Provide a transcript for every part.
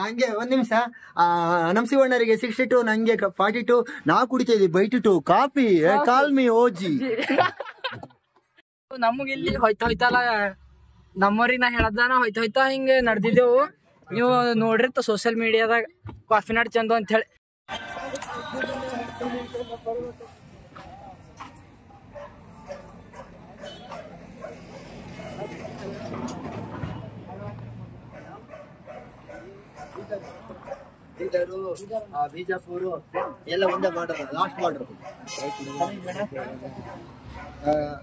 ಹಂಗೆ ಒಂದ್ ನಿಮಿಷ. ನಮ್ ಶಿವಣ್ಣರಿಗೆ 62, ನಂಗೆ 42. ನಾ ಕುಡಿತಾ ಇದೀವಿ ಬೈಟು ಕಾಫಿ. ಕಾಲ್ ಮಿ ಓಜಿ. ನಮಗ ಇಲ್ಲಿ ಹೋಯ್ತಲ್ಲ ನಮ್ಮವ್ರಿಗೆ ನಾ ಹೇಳದಾನ ಹೋಯ್ತಾ ಹಿಂಗೆ ನಡೆದಿದ್ದೆವು. ನೀವು ನೋಡ್ರಿ ಸೋಷಿಯಲ್ ಮೀಡಿಯಾದಾಗ ಕಾಫಿ ನಾಡ್ ಚಂದು ಅಂತ ಹೇಳಿ. ಬಿಜಾಪುರ ಎಲ್ಲ ಒಂದೇ ಬಾರ್ಡರ್, ಲಾಸ್ಟ್ ಬಾರ್ಡರ್.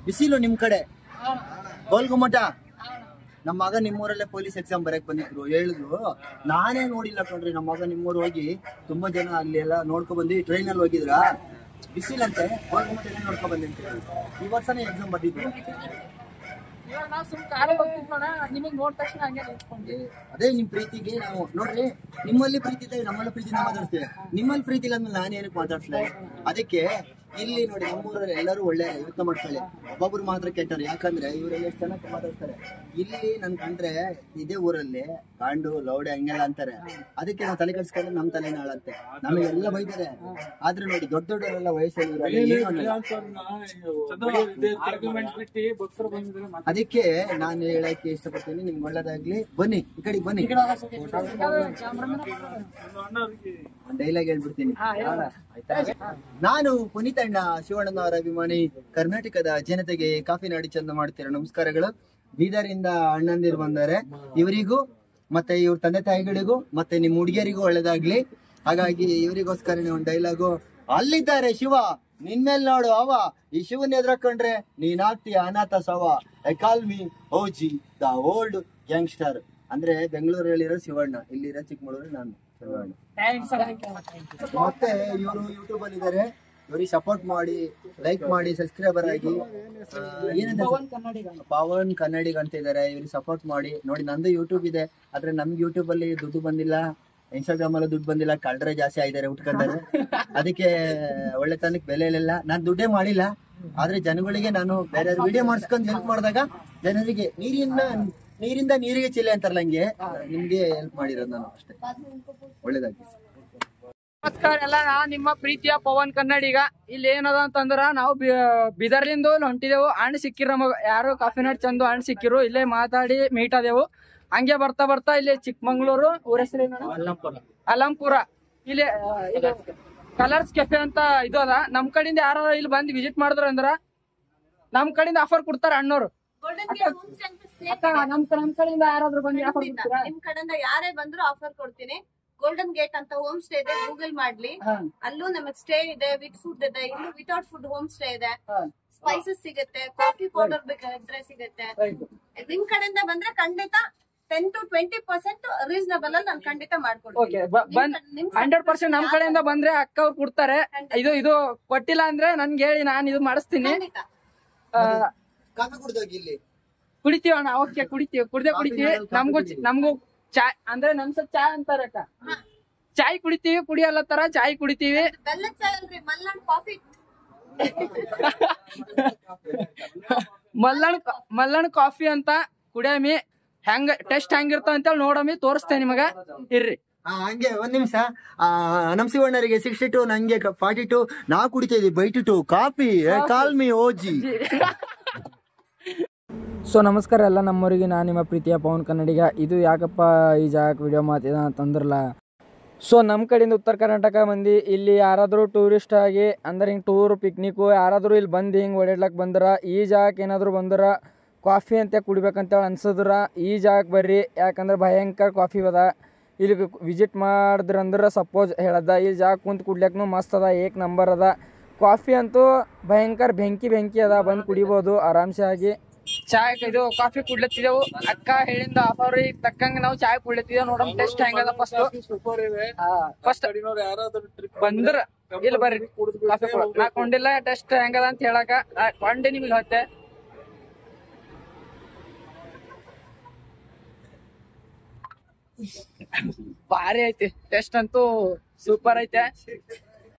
ಬಿಸಿಲು ನಿಮ್ ಕಡೆ ಗೋಲ್ಗುಮಠ. ನಮ್ಮ ಮಗ ನಿಮ್ಮೂರಲ್ಲೇ ಪೊಲೀಸ್ ಎಕ್ಸಾಮ್ ಬರಕ್ ಬಂದಿದ್ರು, ಹೇಳಿದ್ರು. ನಾನೇ ನೋಡಿಲ್ಲ ಕಣ್ರಿ. ನಮ್ಮ ಮಗ ನಿಮ್ಮೂರು ಹೋಗಿ ತುಂಬಾ ಜನ ಅಲ್ಲಿ ಎಲ್ಲ ನೋಡ್ಕೊ ಬಂದಿ. ಟ್ರೈನ್ ಅಲ್ಲಿ ಹೋಗಿದ್ರ, ಬಿಸಿಲಂತೆ ಗೋಲ್ಗುಮಠ ನೋಡ್ಕೊ ಬಂದಿ ಅಂತ ಹೇಳಿ. ಈ ವರ್ಷನೇ ಎಕ್ಸಾಮ್ ಬರ್ದಿದ್ರು. ಅದೇ ನಿಮ್ ಪ್ರೀತಿಗೆ ನಾವು ನೋಡ್ರಿ, ನಿಮ್ಮಲ್ಲಿ ಪ್ರೀತಿ ಇದೆ, ನಮ್ಮಲ್ಲಿ ಪ್ರೀತಿ ನಾವು ಮಾತಾಡ್ತೇವೆ. ನಿಮ್ಮಲ್ಲಿ ಪ್ರೀತಿ ಇಲ್ಲ ಅಂದ್ರೆ ನಾನು ಏನಕ್ಕೆ ಮಾತಾಡ್ತೇನೆ? ಅದಕ್ಕೆ ಇಲ್ಲಿ ನೋಡಿ, ನಮ್ಮೂರಲ್ಲಿ ಎಲ್ಲರೂ ಒಳ್ಳೆ ಯೋಚನೆ ಮಾಡ್ತಾರೆ. ಒಬ್ಬೊಬ್ರು ಮಾತ್ರ ಕೆಟ್ಟರು. ಯಾಕಂದ್ರೆ ಇವರೆಲ್ಲ ಎಷ್ಟು ಚೆನ್ನಾಗಿ ಮಾತಾಡ್ತಾರೆ. ಇಲ್ಲಿ ನನ್ ಕಂಡ್ರೆ ಇದೇ ಊರಲ್ಲಿ ಕಾಂಡು ಲೌಡೆ ಹಂಗೆಲ್ಲ ಅಂತಾರೆ. ಅದಕ್ಕೆ ನಾವು ತಲೆ ಕೆಡ್ಸ್ಕೊಂಡ್ರೆ ನಮ್ ತಲೆನ ಹಾಳತ್ತೆ. ನಮಗೆಲ್ಲ ಬೈತಾರೆ. ಆದ್ರೆ ನೋಡಿ, ದೊಡ್ಡ ದೊಡ್ಡವರೆಲ್ಲ ವಯಸ್ಸಲ್ಲಿ ಅದಕ್ಕೆ ನಾನು ಹೇಳಕ್ಕೆ ಇಷ್ಟಪಡ್ತೀನಿ, ನಿಮ್ಗೆ ಒಳ್ಳೇದಾಗ್ಲಿ. ಬನ್ನಿ ಈ ಕಡೆ ಬನ್ನಿ. ಡೈಲಾಗ್ ಹೇಳ್ಬಿಡ್ತೀನಿ. ನಾನು ಪುನೀತ್ ಅಣ್ಣ, ಶಿವಣ್ಣನವರ ಅಭಿಮಾನಿ. ಕರ್ನಾಟಕದ ಜನತೆಗೆ ಕಾಫಿ ನಾಡಿ ಚಂದ ಮಾಡ್ತೀರ ನಮಸ್ಕಾರಗಳು. ಬೀದರಿಂದ ಅಣ್ಣಂದಿರು ಬಂದರೆ, ಇವರಿಗೂ ಮತ್ತೆ ಇವ್ರ ತಂದೆ ತಾಯಿಗಳಿಗೂ ಮತ್ತೆ ನಿಮ್ ಹುಡುಗಿಯರಿಗೂ ಒಳ್ಳೇದಾಗ್ಲಿ. ಹಾಗಾಗಿ ಇವರಿಗೋಸ್ಕರನೇ ಒಂದು ಡೈಲಾಗು. ಅಲ್ಲಿದ್ದಾರೆ ಶಿವ, ನಿನ್ಮೇಲ್ ನೋಡು ಅವ. ಈ ಶಿವನ್ ಎದ್ರಕೊಂಡ್ರೆ ನೀನ್ ಆಗ್ತೀಯ ಅನಾಥ ಶವ. I call me OG the old gangster. ಅಂದ್ರೆ ಬೆಂಗಳೂರಲ್ಲಿರೋ ಶಿವಣ್ಣ, ಇಲ್ಲಿರೋ ಚಿಕ್ಕಮಗಳೂರು ನಾನು ಶಿವಣ್ಣ. ಮತ್ತೆ ಇವರು ಯೂಟ್ಯೂಬ್ ಅಲ್ಲಿ ಇದಾರೆ. ಇವ್ರಿಗೆ ಸಪೋರ್ಟ್ ಮಾಡಿ, ಲೈಕ್ ಮಾಡಿ, ಸಬ್ಸ್ಕ್ರೈಬರ್ ಆಗಿ. ಪವನ್ ಕನ್ನಡಿಗ ಅಂತ ಇದಾರೆ, ಇವ್ರಿಗೆ ಸಪೋರ್ಟ್ ಮಾಡಿ. ನೋಡಿ, ನಂದು ಯೂಟ್ಯೂಬ್ ಇದೆ, ಆದ್ರೆ ನಮ್ಗೆ ಯೂಟ್ಯೂಬ್ ಅಲ್ಲಿ ದುಡ್ಡು ಬಂದಿಲ್ಲ, ಇನ್ಸ್ಟಾಗ್ರಾಮ್ ಅಲ್ಲೂ ದುಡ್ಡು ಬಂದಿಲ್ಲ. ಕಳ್ರೆ ಜಾಸ್ತಿ ಆಗಿದ್ದಾರೆ, ಉಟ್ಕೊಂಡಾರೆ. ಅದಕ್ಕೆ ಒಳ್ಳೆತನಕ್ಕೆ ಬೆಲೆ ಇಲ್ಲ. ನಾನ್ ದುಡ್ಡೇ ಮಾಡಿಲ್ಲ, ಆದ್ರೆ ಜನಗಳಿಗೆ ನಾನು ಬೇರೆ ವಿಡಿಯೋ ಮಾಡಿಸ್ಕೊಂಡು ಹೆಲ್ಪ್ ಮಾಡಿದಾಗ ಜನರಿಗೆ ನೀರಿಂದ ನೀರಿಗೆ ಚಿಲ್ಲೆ ಅಂತಾರಲ್ಲ, ಹಂಗೆ ನಿಮ್ಗೆ ಹೆಲ್ಪ್ ಮಾಡಿರೋದು ನಾನು ಅಷ್ಟೇ. ಒಳ್ಳೇದಾಗಿ. ನಮಸ್ಕಾರ ಎಲ್ಲ, ನಿಮ್ಮ ಪ್ರೀತಿಯ ಪವನ್ ಕನ್ನಡಿಗ. ಇಲ್ಲಿ ಏನದ ಅಂತಂದ್ರ, ನಾವು ಬೀದರ್ಲಿಂದ ಹೊಂಟಿದೆವು. ಹಣ್ಣು ಸಿಕ್ಕಿರ ನಮಗ ಯಾರು ಕಾಫಿ ನಾಡ್ ಚಂದು ಹಣ್ಣು ಸಿಕ್ಕಿರು. ಇಲ್ಲೇ ಮಾತಾಡಿ ಮೀಟ್ ಆದೆವು. ಹಂಗೆ ಬರ್ತಾ ಇಲ್ಲಿ ಚಿಕ್ಕಮಂಗ್ಳೂರು ಊರ ಹೆಸರು ಅಲಂಪುರ. ಇಲ್ಲಿ ಕಲರ್ಸ್ ಕೆಫೆ ಅಂತ ಇದು ಅದ. ನಮ್ ಕಡೆಯಿಂದ ಯಾರು ಇಲ್ಲಿ ಬಂದು ವಿಸಿಟ್ ಮಾಡಿದ್ರು ಅಂದ್ರ ನಮ್ ಕಡೆಯಿಂದ ಆಫರ್ ಕೊಡ್ತಾರ ಅಣ್ಣವ್ರು. ನಮ್ ಕಡೆಯಿಂದ ಯಾರಾದ್ರೂ ಬಂದು ಆಫರ್ ಕೊಡ್ತಾರ? ನಿಮ್ ಕಡೆಯಿಂದ ಯಾರೇ ಬಂದ್ರು ಆಫರ್ ಕೊಡ್ತೀನಿ. ಗೋಲ್ಡನ್ ಗೇಟ್ ಅಂತ ಹೋಮ್ ಸ್ಟೇ ಇದೆ, ಗೂಗಲ್ ಮಾಡ್ಲಿ. ಅಲ್ಲೂ ನಮಗ್ ಸ್ಟೇ ಇದೆ, ವಿತ್ ಫುಡ್ ಇದೆ. ಇಲ್ಲೂ ವಿತೌಟ್ ಫುಡ್ ಹೋಮ್ ಸ್ಟೇ ಇದೆ. ಸ್ಪೈಸಸ್ ಸಿಗುತ್ತೆ, ಕಾಫಿ ಪೌಡರ್ ಬೇಕಾದ್ರೆ ಸಿಗುತ್ತೆ. ನಿಮ್ ಕಡೆಯಿಂದ ಬಂದ್ರೆ ಖಂಡಿತ 10 to 20% ರೀಸನಬಲ್ ಅಲ್ಲಿ ನಾನು ಖಂಡಿತ ಮಾಡ್ಕೊಡ್ತೀನಿ. 100% ನಮ್ ಕಡೆಯಿಂದ ಬಂದ್ರೆ ಅಕ್ಕ ಅವ್ರು ಕೊಡ್ತಾರೆ. ಇದು ಕೊಟ್ಟಿಲ್ಲ ಅಂದ್ರೆ ನನ್ಗೆ ಹೇಳಿ, ನಾನು ಇದು ಮಾಡಿಸ್ತೀನಿ. ಕುಡಿತೀವ ಅಣ್ಣ, ಓಕೆ ಕುಡಿತೀವಿ. ನಮ್ಗೂ ಚಾಯ್ ಅಂದ್ರೆ ನಮ್ಸ ಚಾಯ್ ಅಂತಾರಕ್ಕ. ಚಾಯ್ ಕುಡಿತೀವಿ, ಕುಡಿಯಲ್ಲ ತರ ಚಾಯ್ ಕುಡಿತೀವಿ. ಬೆಲ್ಲದ ಚಾಯ್ ಅಲ್ರಿ, ಮಲ್ನಾಡ್ ಕಾಫಿ. ಮಲ್ಲಣ್ಣ ಕಾಫಿ ಅಂತ ಕುಡಿಯಮಿ. ಹೆಂಗ ಟೆಸ್ಟ್ ಹೆಂಗಿರ್ತಾವ ಅಂತೇಳಿ ನೋಡಮಿ, ತೋರಿಸ್ತೇನೆ ನಿಮಗ. ಇರ್ರಿ ಹಂಗೆ ಒಂದ್ ನಿಮಿಷ. ನಮ್ ಶಿವಣ್ಣರಿಗೆ 62, ನಂಗೆ 42. ನಾ ಕುಡಿತಾ ಇದೀವಿ ಬೈಟು ಕಾಫಿ. ಕಾಲ್ ಮಿ ಓಜಿ. ಸೊ ನಮಸ್ಕಾರ ಎಲ್ಲ ನಮ್ಮವರಿಗೆ, ನಾನು ನಿಮ್ಮ ಪ್ರೀತಿಯ ಪವನ್ ಕನ್ನಡಿಗ. ಇದು ಯಾಕಪ್ಪ ಈ ಜಾಗಕ್ಕೆ ವಿಡಿಯೋ ಮಾತಿದ ಅಂತಂದ್ರಲ್ಲ, ಸೊ ನಮ್ಮ ಕಡೆಯಿಂದ ಉತ್ತರ ಕರ್ನಾಟಕ ಮಂದಿ ಇಲ್ಲಿ ಯಾರಾದರೂ ಟೂರಿಸ್ಟ್ ಆಗಿ ಅಂದ್ರೆ ಹಿಂಗೆ ಟೂರ್ ಪಿಕ್ನಿಕ್ಕು ಯಾರಾದರೂ ಇಲ್ಲಿ ಬಂದು ಹಿಂಗೆ ಓಡಾಡ್ಲಕ್ಕೆ ಬಂದ್ರೆ, ಈ ಜಾಗಕ್ಕೆ ಏನಾದರೂ ಬಂದ್ರೆ ಕಾಫಿ ಅಂತ ಕುಡಿಬೇಕಂತೇಳಿ ಅನ್ಸಿದ್ರೆ ಈ ಜಾಗಕ್ಕೆ ಬರ್ರಿ. ಯಾಕಂದ್ರೆ ಭಯಂಕರ ಕಾಫಿ ಅದ. ಇಲ್ಲಿ ವಿಸಿಟ್ ಮಾಡಿದ್ರಂದ್ರೆ ಸಪೋಸ್ ಹೇಳದ, ಈ ಜಾಗ ಕುಂತು ಕುಡ್ಲಿಕ್ಕೂ ಮಸ್ತ್ ಅದ, ಏಕ್ ನಂಬರ್ ಅದ. ಕಾಫಿ ಅಂತೂ ಭಯಂಕರ ಬೆಂಕಿ ಅದ, ಬಂದು ಕುಡಿಬೋದು ಆರಾಮ್ಸೆ ಆಗಿ. ಚಾಯ್ ಇದು ಕಾಫಿ ಕುಡ್ಲತ್ತಿದೆವು. ಅಕ್ಕ ಹೇಳಿಂದ ಆಫರ್ ತಕ್ಕಂಗ ನಾವು ಚಾಯ್ ಕುಡ್ಲತ್ತಿದ್ದೇವೆ. ನೋಡಮ್ ಟೆಸ್ಟ್ ಹೆಂಗದ. ಫಸ್ಟ್ ಬಂದ್ರ ಇಲ್ಲಿ ಬರ್ರಿ ಕಾಫಿ ನಾ ಕೊಂಡಿಲ್ಲ, ಟೆಸ್ಟ್ ಹೆಂಗದ ಅಂತ ಹೇಳಕ ಕೊಂಡೆ ನಿಮ್ಗೆ ಹೊತ್ತೆ. ಭಾರಿ ಐತಿ, ಟೆಸ್ಟ್ ಅಂತೂ ಸೂಪರ್ ಐತೆ.